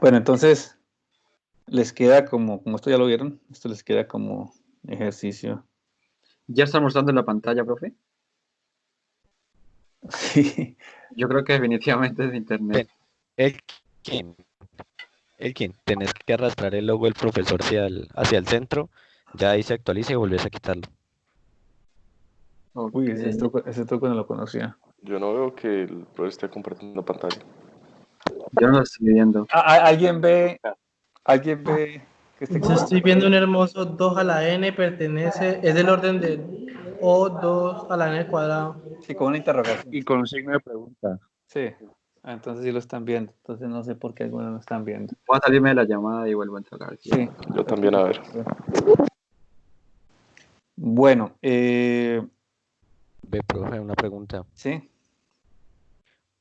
Bueno, entonces les queda como esto ya lo vieron, esto les queda como ejercicio. ¿Ya está mostrando en la pantalla, profe? Sí. Yo creo que definitivamente es de internet. Elkin, Elkin, tenés que arrastrar el logo del profesor hacia el centro, ya ahí se actualiza y volvés a quitarlo. Uy, Ok. ese truco no lo conocía. Yo no veo que el profesor esté compartiendo pantalla. Yo no lo estoy viendo. ¿Alguien ve que esté Yo estoy viendo un hermoso 2 a la n es del orden de O2 a la n al cuadrado. Sí, con una interrogación. Y con un signo de pregunta. Sí. Entonces sí lo están viendo. Entonces no sé por qué algunos no están viendo. Voy a salirme de la llamada y vuelvo a entrar. Sí. Yo también, a ver. Bueno, Ve, profe, una pregunta. sí.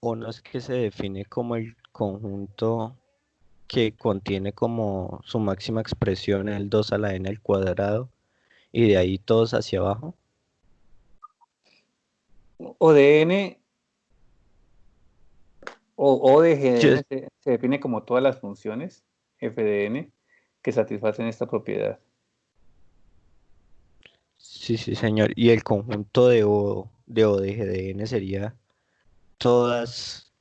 ¿O no es que se define como el conjunto que contiene como su máxima expresión el 2 a la n al cuadrado y de ahí todos hacia abajo? ODN o Yo- ODGN se define como todas las funciones FDN que satisfacen esta propiedad. Sí, sí, señor. Y el conjunto de O de GDN sería todas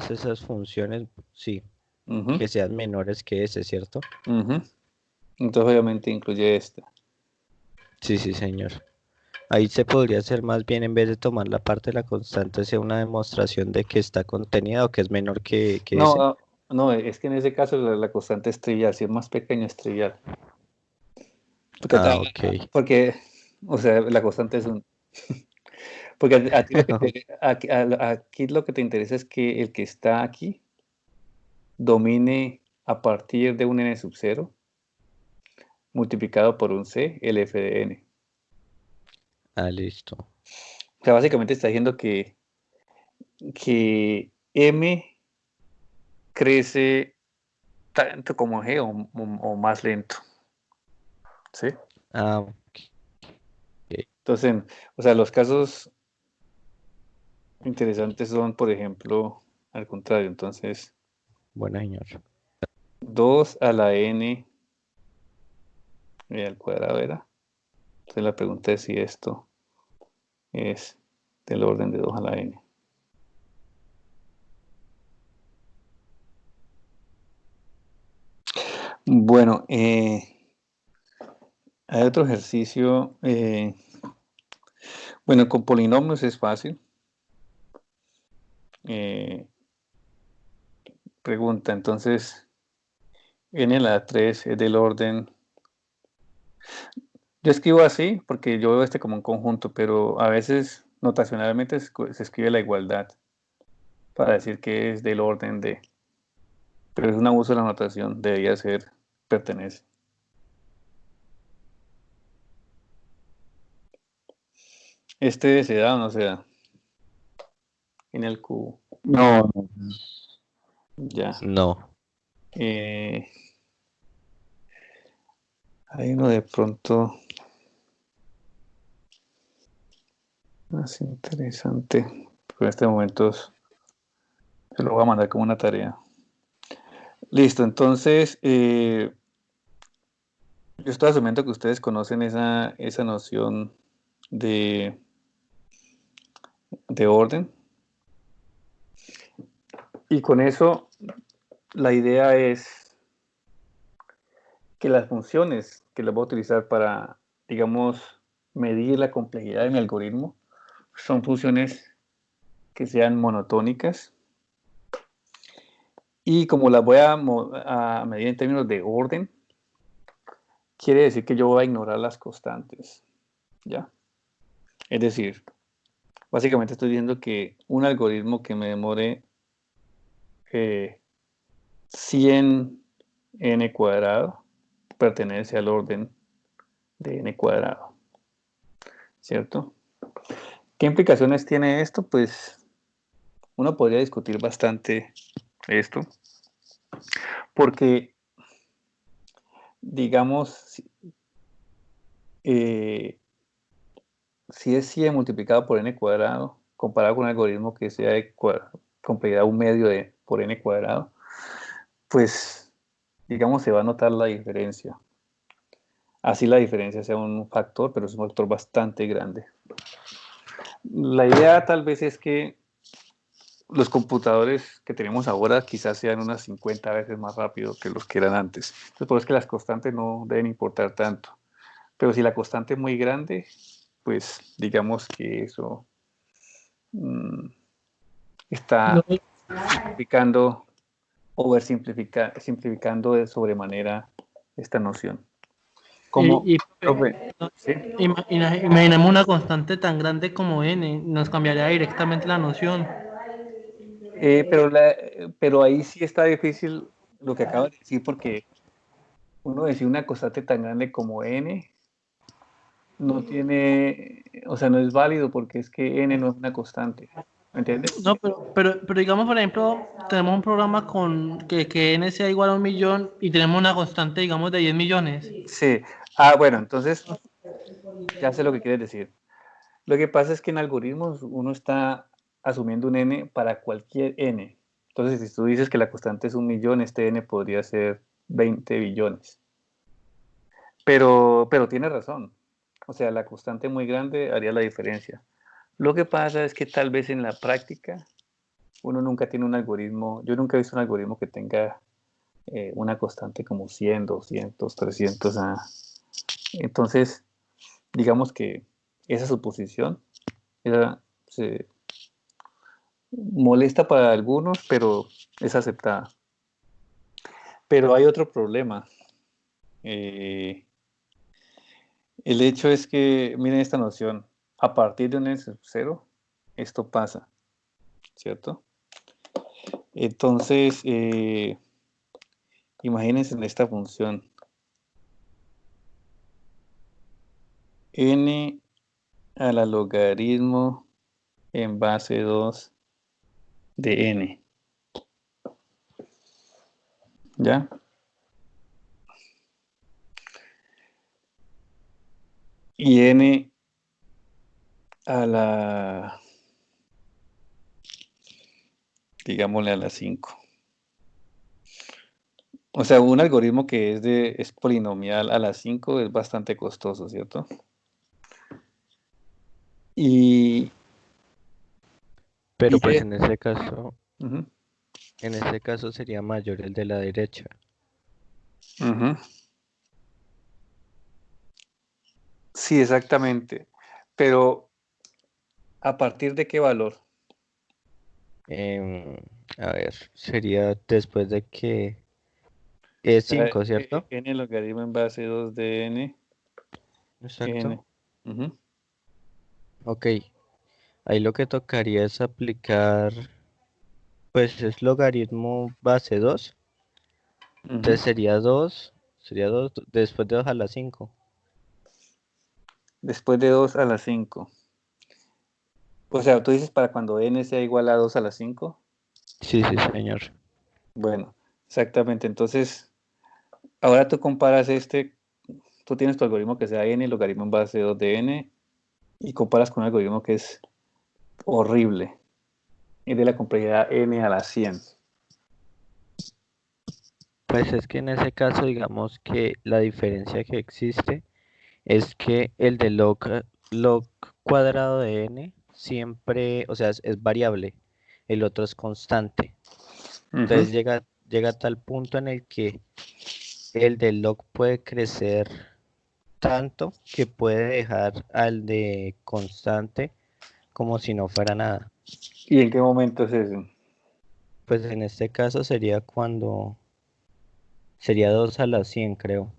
esas funciones, sí, Ujú, que sean menores que ese, ¿cierto? ujú. Entonces obviamente incluye esta. Sí, sí, señor. Ahí se podría hacer más bien, en vez de tomar la parte de la constante, sea una demostración de que está contenida o que es menor que ese. No, no, es que en ese caso la constante es trivial, si es más pequeño es trivial. Porque, Ah, ok. porque, o sea, la constante es un... Porque a ti lo que aquí lo que te interesa es que el que está aquí domine a partir de un n sub 0 multiplicado por un c, el f de n. Ah, listo. O sea, básicamente está diciendo que m crece tanto como g o más lento. ¿Sí? Ah, ok. Entonces, o sea, los casos interesantes son, por ejemplo, al contrario. Entonces, Bueno, señor. 2 a la n al cuadrado era. Entonces la pregunta es si esto es del orden de 2 a la n. Bueno, hay otro ejercicio. Bueno, con polinomios es fácil. Pregunta, entonces, n a la 3 es del orden... Yo escribo así porque yo veo este como un conjunto, pero a veces notacionalmente se escribe la igualdad para decir que es del orden de... Pero es un abuso de la notación, debería ser pertenece. Este se da o no se da en el cubo. No, Ya. No. Hay uno de pronto más interesante. Pero en este momento se lo voy a mandar como una tarea. Listo, entonces yo estoy asumiendo que ustedes conocen esa noción de orden. Y con eso la idea es que las funciones que las voy a utilizar para, digamos, medir la complejidad de mi algoritmo son funciones que sean monotónicas. Y como las voy a medir en términos de orden, quiere decir que yo voy a ignorar las constantes. ¿Ya? Es decir, básicamente estoy diciendo que un algoritmo que me demore 100 n cuadrado pertenece al orden de n cuadrado. ¿Cierto? ¿Qué implicaciones tiene esto? Pues uno podría discutir bastante esto, porque, digamos, si es 100 multiplicado por n cuadrado, comparado con un algoritmo que sea de complejidad un medio por n cuadrado, pues digamos, se va a notar la diferencia. Así la diferencia sea un factor, pero es un factor bastante grande. La idea tal vez es que los computadores que tenemos ahora quizás sean unas 50 veces más rápidos que los que eran antes. Entonces, por eso es que las constantes no deben importar tanto. Pero si la constante es muy grande, pues digamos que eso está No, simplificando, simplificando de sobremanera esta noción. Como, Profe, no, ¿sí? imaginemos una constante tan grande como n, nos cambiaría directamente la noción. Pero ahí sí está difícil lo que acabo de decir, porque uno decir una constante tan grande como n no tiene, o sea, no es válido porque es que n no es una constante, ¿me entiendes? No, pero digamos, por ejemplo, tenemos un programa con que n sea igual a 1.000.000 y tenemos una constante, digamos, de 10 millones. Sí. Bueno, entonces ya sé lo que quieres decir. Lo que pasa es que en algoritmos uno está asumiendo un n para cualquier n. Entonces, si tú dices que la constante es 1.000.000, este n podría ser 20 billones. Pero tiene razón. O sea, la constante muy grande haría la diferencia. Lo que pasa es que tal vez en la práctica uno nunca tiene un algoritmo, yo nunca he visto un algoritmo que tenga una constante como 100, 200, 300. Entonces, digamos que esa suposición se molesta para algunos, pero es aceptada. Pero hay otro problema. El hecho es que, miren esta noción, a partir de un n sub 0, esto pasa, ¿cierto? Entonces, imagínense en esta función. N a la logaritmo en base 2 de n. ¿Ya? Y n a la, digámosle a la 5. O sea, un algoritmo que es polinomial a la 5 es bastante costoso, ¿cierto? Pero pues uh-huh. en ese caso sería mayor el de la derecha. Uh-huh. Sí, exactamente. Pero, ¿a partir de qué valor? A ver, sería después de que es 5, ¿cierto? N logaritmo en base 2 de n. Exacto. N. Uh-huh. Ok, ahí lo que tocaría es aplicar, pues es logaritmo base 2. Uh-huh. Entonces sería 2 después de 2 a la 5. Después de 2 a la 5. O sea, tú dices para cuando n sea igual a 2 a la 5. Sí, sí, señor. Bueno, exactamente. Entonces, ahora tú comparas tú tienes tu algoritmo que sea n, logaritmo en base 2 de n, y comparas con un algoritmo que es horrible. Es de la complejidad n a la 100. Pues es que en ese caso, digamos que la diferencia que existe es que el de log cuadrado de n siempre, o sea, es variable, el otro es constante. Uh-huh. Entonces llega a tal punto en el que el de log puede crecer tanto que puede dejar al de constante como si no fuera nada. ¿Y en qué momento es eso? Pues en este caso sería 2 a la 100, creo.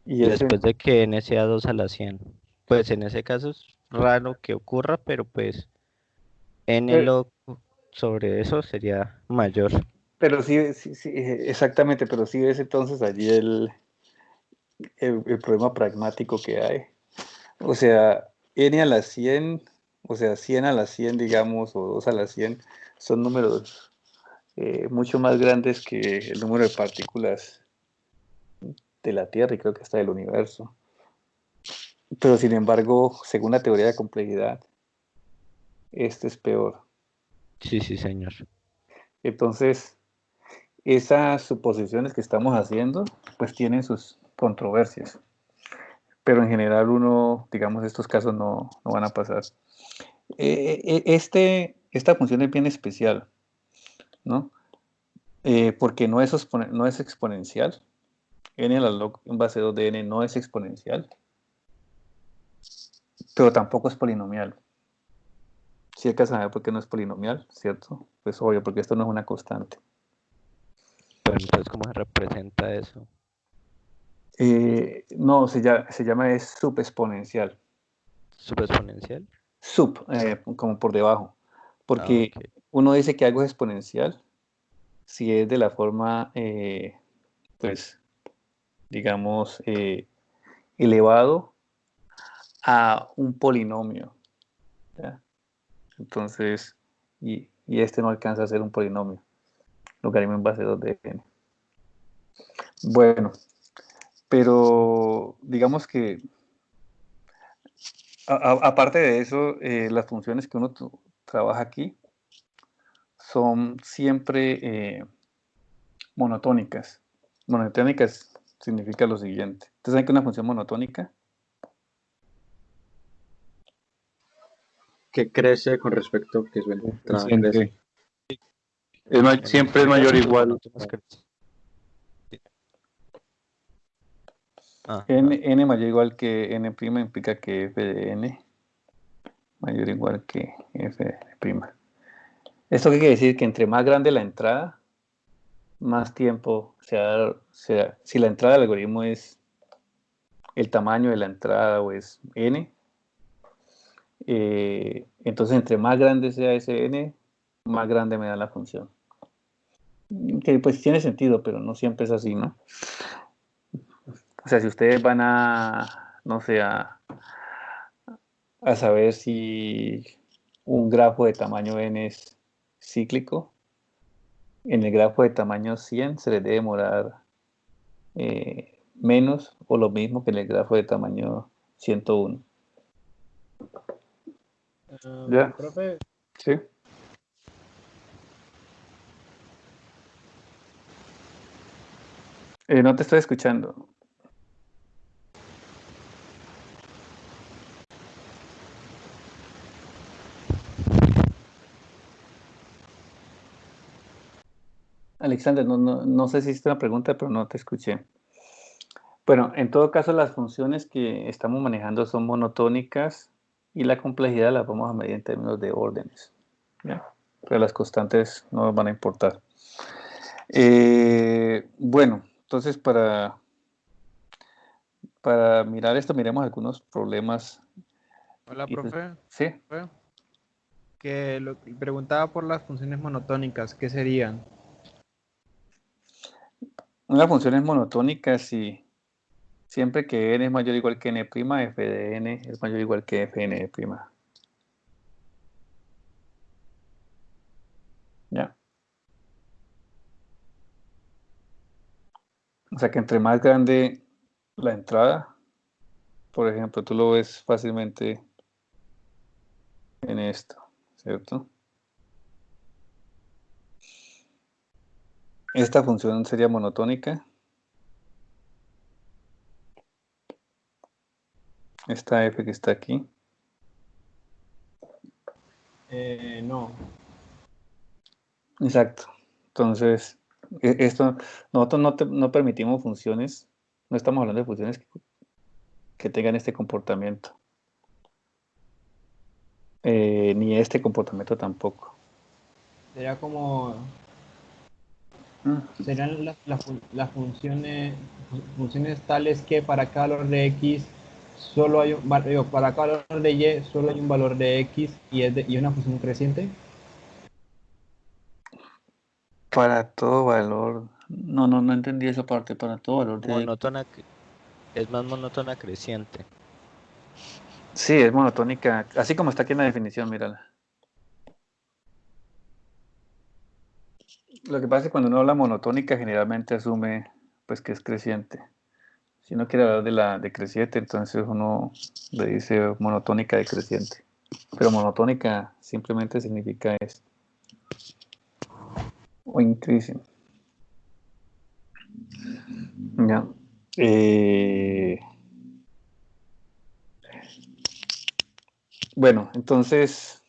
Y Después de que n sea 2 a la 100. Pues en ese caso es raro que ocurra, pero pues n pero, log sobre eso sería mayor. pero sí, sí, sí, exactamente, pero sí ves entonces allí el problema pragmático que hay. O sea, n a la 100, o sea, 100 a la 100, digamos, o 2 a la 100, son números mucho más grandes que el número de partículas de la Tierra y creo que hasta del universo. Pero sin embargo, según la teoría de complejidad, este es peor. Sí, sí, señor. Entonces, esas suposiciones que estamos haciendo, pues tienen sus controversias. Pero en general digamos, estos casos no van a pasar. Esta función es bien especial, ¿no? Porque no es exponencial. N a la log en base 2 de n no es exponencial, pero tampoco es polinomial. Si hay que saber por qué no es polinomial, ¿cierto? Pues obvio, porque esto no es una constante. Pero entonces, ¿cómo se representa eso? No, se llama es subexponencial. ¿Subexponencial? Como por debajo. Porque Ok. uno dice que algo es exponencial si es de la forma, pues, digamos, elevado a un polinomio, ¿ya? Entonces, y este no alcanza a ser un polinomio. Logaritmo en base 2 de n. Bueno, pero digamos que aparte de eso, las funciones que uno trabaja aquí son siempre monotónicas. Monotónicas significa lo siguiente. ¿Ustedes saben que una función monotónica? Que crece con respecto a que su entrada crece. Siempre es mayor o igual. N mayor o igual que n' implica que f de n mayor o igual que f de n'. ¿Esto qué quiere decir? Que entre más grande la entrada, más tiempo si la entrada del algoritmo es el tamaño de la entrada o es n, entonces entre más grande sea ese n, más grande me da la función. Que pues tiene sentido, pero no siempre es así, ¿no? O sea, si ustedes van no sé, a saber si un grafo de tamaño n es cíclico, en el grafo de tamaño 100 se les debe demorar menos o lo mismo que en el grafo de tamaño 101. ¿Ya? Profe, ¿Sí? No te estoy escuchando. Alexander, no sé si hiciste una pregunta, pero no te escuché. Bueno, en todo caso, las funciones que estamos manejando son monotónicas y la complejidad la vamos a medir en términos de órdenes, ¿ya? Pero las constantes no nos van a importar. Bueno, entonces para mirar esto, miremos algunos problemas. hola, Pues, profe. sí. Que preguntaba por las funciones monotónicas, ¿qué serían? Una función es monotónica si siempre que n es mayor o igual que n', f de n es mayor o igual que fn'. ¿Ya? O sea que entre más grande la entrada, por ejemplo, tú lo ves fácilmente en esto, ¿cierto? Esta función sería monotónica. Esta f que está aquí. No. Exacto. Entonces, nosotros no permitimos funciones, no estamos hablando de funciones que tengan este comportamiento. Ni este comportamiento tampoco. Sería como... Serían las funciones tales que para cada valor de x solo hay para cada valor de y solo hay un valor de x y una función creciente. Para todo valor. No entendí esa parte. Para todo valor de. Monótona, es más monótona creciente. Sí, es monotónica. Así como está aquí en la definición, mírala. Lo que pasa es que cuando uno habla monotónica, generalmente asume pues que es creciente. Si uno quiere hablar de la decreciente, entonces uno le dice monotónica decreciente. Pero monotónica simplemente significa esto. O increasing. Ya. Bueno, entonces,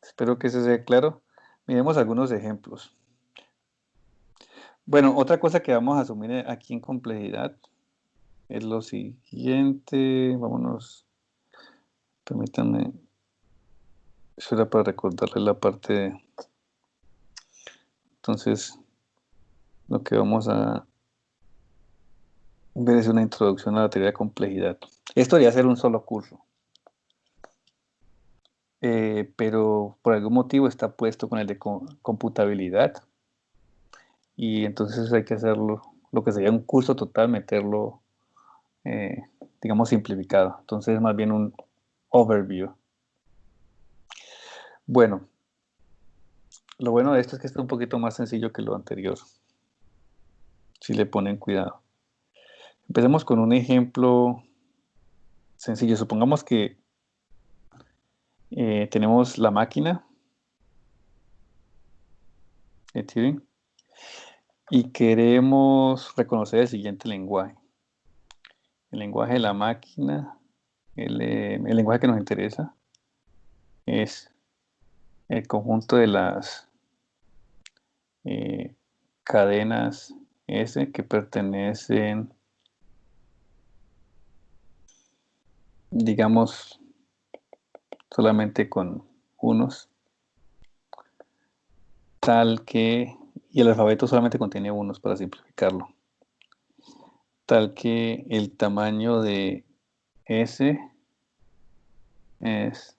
espero que eso sea claro. Miremos algunos ejemplos. Bueno, otra cosa que vamos a asumir aquí en complejidad es lo siguiente. Vámonos, permítanme. Eso era para recordarles la parte de... Entonces, lo que vamos a ver es una introducción a la teoría de complejidad. Esto debería ser un solo curso. Pero por algún motivo está puesto con el de computabilidad. Y entonces hay que hacerlo, lo que sería un curso total, meterlo, digamos, simplificado. Entonces es más bien un overview. Bueno, lo bueno de esto es que está un poquito más sencillo que lo anterior, si le ponen cuidado. Empecemos con un ejemplo sencillo. Supongamos que tenemos la máquina de Turing y queremos reconocer el siguiente lenguaje. El lenguaje de la máquina, el lenguaje que nos interesa, es el conjunto de las cadenas S que pertenecen, digamos, solamente con unos, tal que, y el alfabeto solamente contiene unos para simplificarlo, tal que el tamaño de S es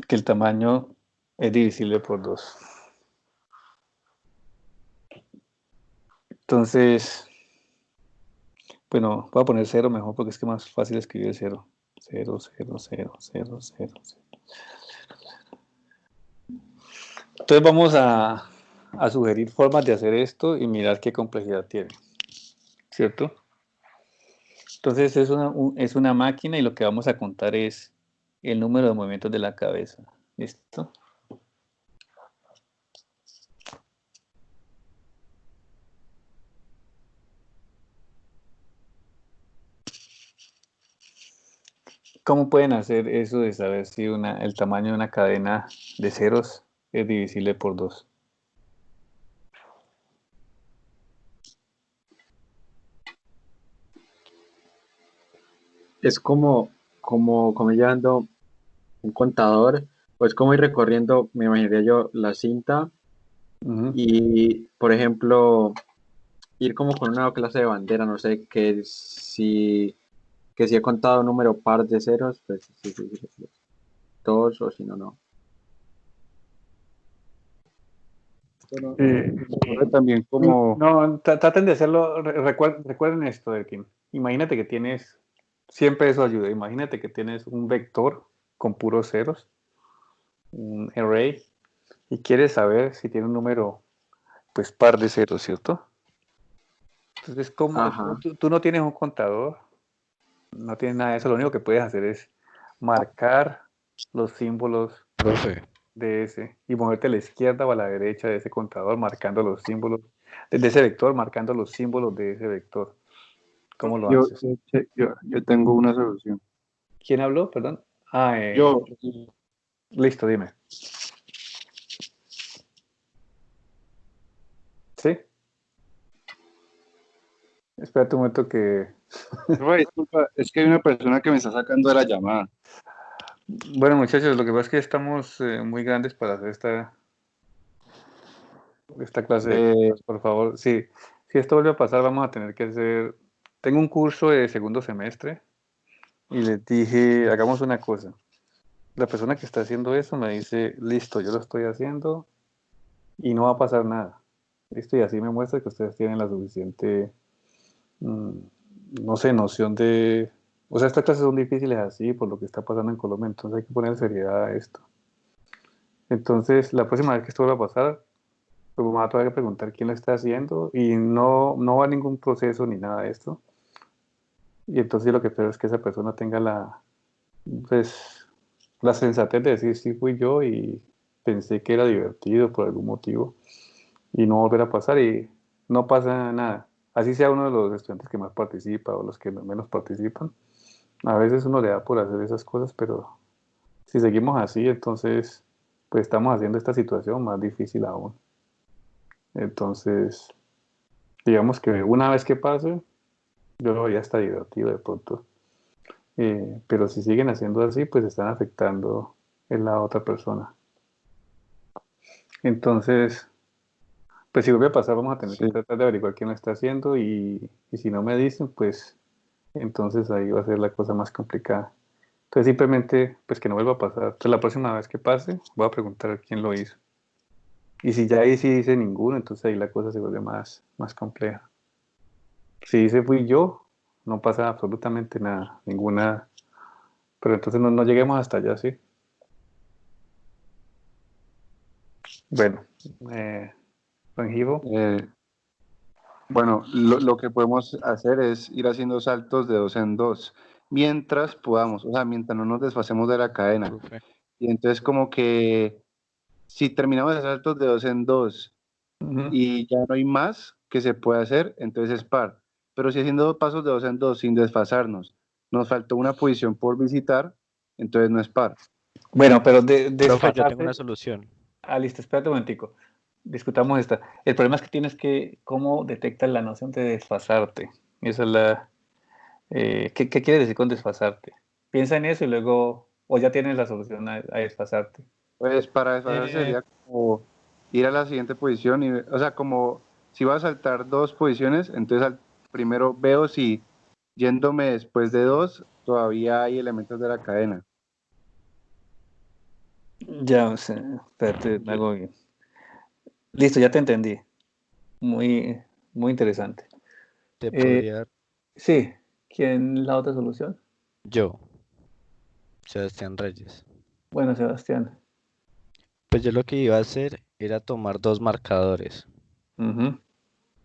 que el tamaño es divisible por 2. Entonces, bueno, voy a poner 0 mejor porque es que es más fácil escribir 0. 0, 0, 0, 0, 0, 0. Entonces vamos a sugerir formas de hacer esto y mirar qué complejidad tiene, ¿cierto? Entonces es una máquina y lo que vamos a contar es el número de movimientos de la cabeza. ¿Listo? ¿Cómo pueden hacer eso de saber si el tamaño de una cadena de ceros es divisible por 2? Es como llevando un contador, pues como ir recorriendo, me imaginaría yo, la cinta y, por ejemplo, ir como con una clase de bandera, no sé, que si he contado un número par de ceros, pues sí, dos, o si no, no. También como... No, traten de hacerlo, recuerden esto, Elkin. Imagínate que tienes, siempre eso ayuda, imagínate que tienes un vector con puros ceros, un array, y quieres saber si tiene un número, pues par de ceros, ¿cierto? Entonces, como tú no tienes un contador, no tienes nada de eso, lo único que puedes hacer es marcar los símbolos de ese y moverte a la izquierda o a la derecha de ese contador, marcando los símbolos de ese vector, marcando los símbolos de ese vector. ¿Cómo lo haces? Yo tengo una solución. ¿Quién habló? Perdón. Yo. Listo, dime. ¿Sí? Espérate un momento que... Disculpa, es que hay una persona que me está sacando de la llamada. Bueno, muchachos, lo que pasa es que estamos muy grandes para hacer esta clase de cosas, por favor. Sí, si esto vuelve a pasar, vamos a tener que hacer... Tengo un curso de segundo semestre y les dije, hagamos una cosa. La persona que está haciendo eso me dice, listo, yo lo estoy haciendo y no va a pasar nada. Listo, y así me muestra que ustedes tienen la suficiente, no sé, noción de... O sea, estas clases son difíciles así por lo que está pasando en Colombia, entonces hay que poner seriedad a esto. Entonces, la próxima vez que esto vuelva a pasar, pues vamos a tener que preguntar quién lo está haciendo y no va a ningún proceso ni nada de esto. Y entonces lo que espero es que esa persona tenga la la sensatez de decir sí fui yo y pensé que era divertido por algún motivo y no volver a pasar y no pasa nada. Así sea uno de los estudiantes que más participa o los que menos participan. A veces uno le da por hacer esas cosas, pero si seguimos así, entonces pues estamos haciendo esta situación más difícil aún. Entonces, digamos que una vez que pase, yo lo vería hasta divertido de pronto. Pero si siguen haciendo así, pues están afectando en la otra persona. Entonces, pues si vuelve a pasar, vamos a tener que Sí. tratar de averiguar quién lo está haciendo y si no me dicen, pues entonces ahí va a ser la cosa más complicada. Entonces simplemente, pues que no vuelva a pasar. Entonces la próxima vez que pase, voy a preguntar quién lo hizo. Y si ya ahí sí dice ninguno, entonces ahí la cosa se vuelve más compleja. Si dice fui yo, no pasa absolutamente nada, ninguna. Pero entonces no lleguemos hasta allá, ¿sí? Bueno, Rangivo. Bueno, lo que podemos hacer es ir haciendo saltos de 2 en 2, mientras podamos, o sea, mientras no nos desfasemos de la cadena. Profe. Y entonces como que si terminamos de saltos de 2 en 2 y ya no hay más que se puede hacer, entonces es par. Pero si haciendo pasos de 2 en 2 sin desfasarnos, nos faltó una posición por visitar, entonces no es par. Bueno, pero Profe, yo tengo desfasarse. una solución. Ah, listo, espérate un momentico. Discutamos esta. El problema es que tienes que, ¿cómo detectas la noción de desfasarte? Esa es la. ¿Qué quiere decir con desfasarte? Piensa en eso y luego, o ya tienes la solución a desfasarte. Pues para desfasarse sería como ir a la siguiente posición, y, o sea, como si vas a saltar 2 posiciones, entonces primero veo si yéndome después de 2 todavía hay elementos de la cadena. Ya, o sea, espérate, hago bien. Listo, ya te entendí. Muy, muy interesante. Te Eh, podría dar sí, ¿quién la otra solución? yo, Sebastián Reyes. Bueno, Sebastián. Pues yo lo que iba a hacer era tomar dos marcadores. Ujú,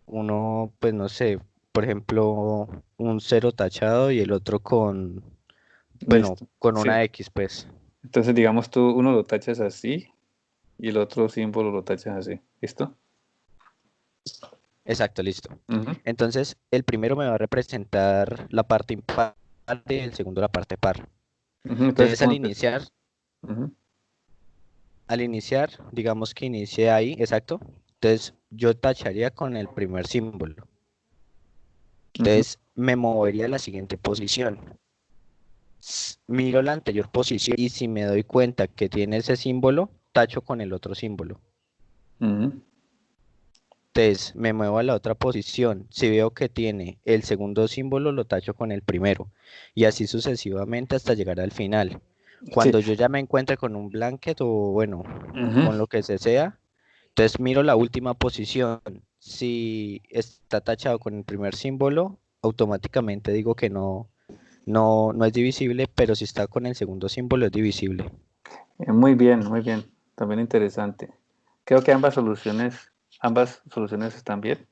Uno, pues no sé, por ejemplo, un cero tachado y el otro con, bueno, listo. con Sí. una X, pues. Entonces, digamos, tú uno lo tachas así y el otro símbolo lo tachas así. ¿Listo? Exacto, listo. Ujú, Entonces, el primero me va a representar la parte impar y el segundo la parte par. ujú, entonces, Entonces, ¿cómo empieza? Ujú, al iniciar, digamos que inicie ahí, exacto. Entonces, yo tacharía con el primer símbolo. ujú, Entonces, me movería a la siguiente posición. Miro la anterior posición y si me doy cuenta que tiene ese símbolo, tacho con el otro símbolo. ujú. Entonces, me muevo a la otra posición. Si veo que tiene el segundo símbolo, lo tacho con el primero. Y así sucesivamente hasta llegar al final. Sí. Cuando yo ya me encuentre con un blanket o bueno, Ujú. con lo que se sea, entonces miro la última posición. Si está tachado con el primer símbolo, automáticamente digo que no es divisible, pero si está con el segundo símbolo es divisible. Muy bien, muy bien. También interesante. Creo que ambas soluciones están bien.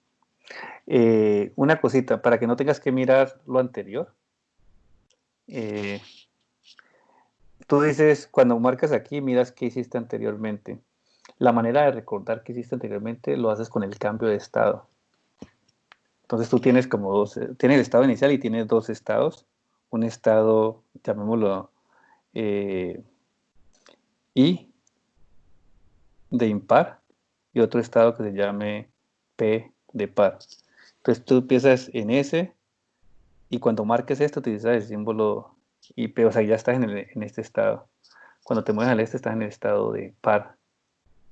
Una cosita, para que no tengas que mirar lo anterior. eh, Tú dices, cuando marcas aquí, miras qué hiciste anteriormente. La manera de recordar qué hiciste anteriormente lo haces con el cambio de estado. Entonces tú tienes como tienes el estado inicial y tienes dos estados. Un estado, llamémoslo eh, I de impar y otro estado que se llame P de par. Entonces tú empiezas en ese y cuando marques esto utilizas el símbolo IP, o sea, ya estás en este estado. Cuando te mueves al este estás en el estado de par.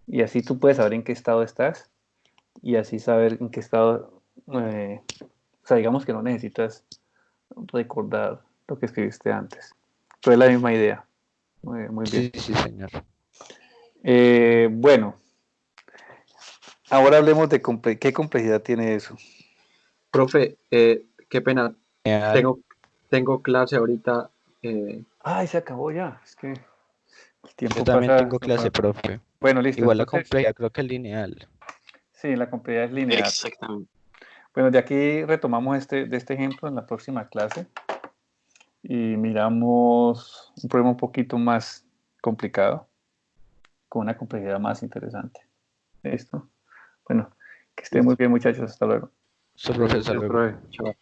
Y así tú puedes saber en qué estado estás y así saber en qué estado, o sea, digamos que no necesitas recordar lo que escribiste antes. Pero es la misma idea. Muy bien. Sí, sí, señor. Bueno, ahora hablemos de qué complejidad tiene eso. Profe, qué pena, Genial. tengo clase ahorita. Ay, se acabó ya. Es que el Yo tiempo también pasa tengo súper clase, rápido. profe. Bueno, listo. Igual la Entonces, complejidad creo que es lineal. sí, la complejidad es lineal. Exactamente. Bueno, de aquí retomamos de este ejemplo en la próxima clase y miramos un problema un poquito más complicado con una complejidad más interesante. ¿Listo? Bueno, que estén muy bien, muchachos. Hasta luego. Su profesor. Profe. Chao.